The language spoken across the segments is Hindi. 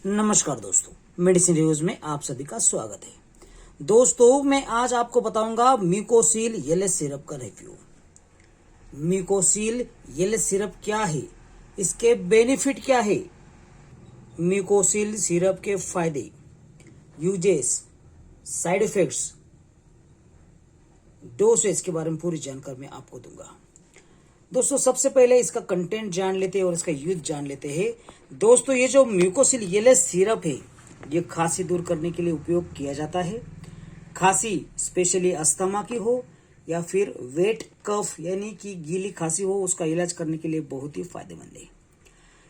नमस्कार दोस्तों, मेडिसिन रिव्यूज में आप सभी का स्वागत है। दोस्तों, मैं आज आपको बताऊंगा म्यूकोसिल एलएस सिरप का रिव्यू। म्यूकोसिल एलएस सिरप क्या है, इसके बेनिफिट क्या है, म्यूकोसिल सिरप के फायदे, यूजेस, साइड इफेक्ट्स, डोसेज के बारे में पूरी जानकारी मैं आपको दूंगा। दोस्तों, सबसे पहले इसका कंटेंट जान लेते हैं और इसका यूज जान लेते हैं। दोस्तों, ये जो म्यूकोसिल एलएस सिरप है, ये खांसी दूर करने के लिए उपयोग किया जाता है। खांसी स्पेशली अस्थमा की हो या फिर वेट कफ यानी कि गीली खांसी हो, उसका इलाज करने के लिए बहुत ही फायदेमंद है।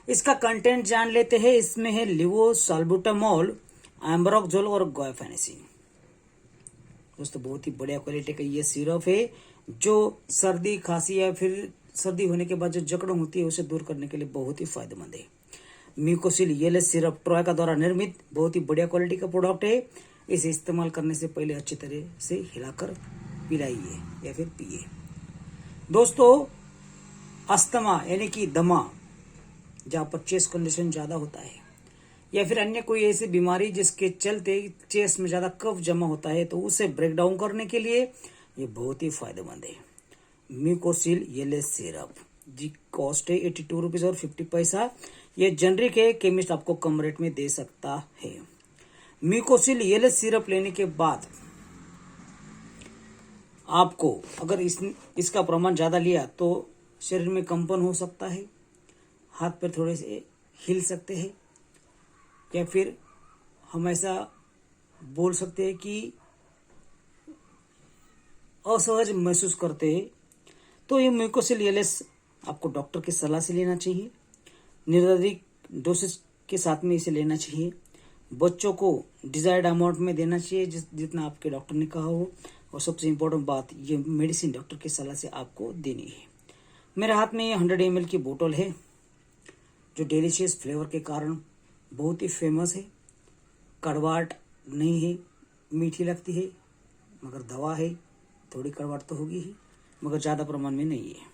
इसका कंटेंट जान लेते हैं। इसमें है लिवोसाल्बुटामोल, एम्ब्रोक्सोल और गुआनिफासिन। दोस्तों, बहुत ही बढ़िया क्वालिटी का ये सिरप है जो सर्दी खांसी या फिर सर्दी होने के बाद जो जकड़न होती है उसे दूर करने के लिए बहुत ही फायदेमंद है। म्यूकोसिल एलएस सिरप ट्रोयका द्वारा निर्मित बहुत ही बढ़िया क्वालिटी का प्रोडक्ट है। इसे इस्तेमाल करने से पहले अच्छी तरह से हिलाकर पिलाइए या फिर पिए। दोस्तों, अस्थमा यानी कि दमा, जहाँ पर चेस्ट कंडीशन ज्यादा होता है या फिर अन्य कोई ऐसी बीमारी जिसके चलते चेस्ट में ज्यादा कफ जमा होता है, तो उसे ब्रेक डाउन करने के लिए ये बहुत ही फायदेमंद है। म्यूकोसिल एलएस सिरप जी कॉस्ट है 82 रुपीज और 50 पैसा। ये जेनरिक है, केमिस्ट आपको कम रेट में दे सकता है। म्यूकोसिल एलएस सिरप लेने के बाद आपको अगर इसका प्रमाण ज्यादा लिया तो शरीर में कंपन हो सकता है, हाथ पैर थोड़े से हिल सकते हैं या फिर हम ऐसा बोल सकते हैं कि असहज महसूस करते हैं। तो ये म्यूकोसिल एलएस आपको डॉक्टर की सलाह से लेना चाहिए। निर्धारित डोसेज के साथ में इसे लेना चाहिए। बच्चों को डिजायर्ड अमाउंट में देना चाहिए जितना आपके डॉक्टर ने कहा हो। और सबसे इम्पोर्टेंट बात, ये मेडिसिन डॉक्टर की सलाह से आपको देनी है। मेरे हाथ में ये 100 ml की बोतल है जो डिलीशियस फ्लेवर के कारण बहुत ही फेमस है। कड़वाहट नहीं है, मीठी लगती है, मगर दवा है, थोड़ी कड़वाहट तो होगी ही, मगर ज़्यादा प्रमाण में नहीं है।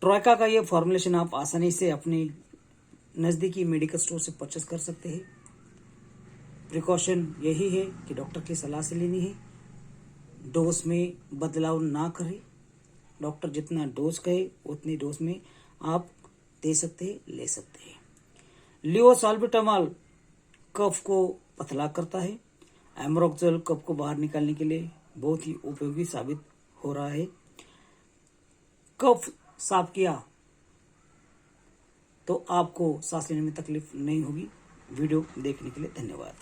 ट्रोयका का ये फॉर्मुलेशन आप आसानी से अपने नज़दीकी मेडिकल स्टोर से परचेस कर सकते हैं। प्रिकॉशन यही है कि डॉक्टर की सलाह से लेनी है। डोज में बदलाव ना करें। डॉक्टर जितना डोज कहे उतनी डोज में आप दे सकते हैं, ले सकते हैं। लिवोसाल्बुटामोल कफ को पतला करता है। एम्ब्रोक्सोल कफ को बाहर निकालने के लिए बहुत ही उपयोगी साबित हो रहा है। कफ साफ किया तो आपको सांस लेने में तकलीफ नहीं होगी। वीडियो देखने के लिए धन्यवाद।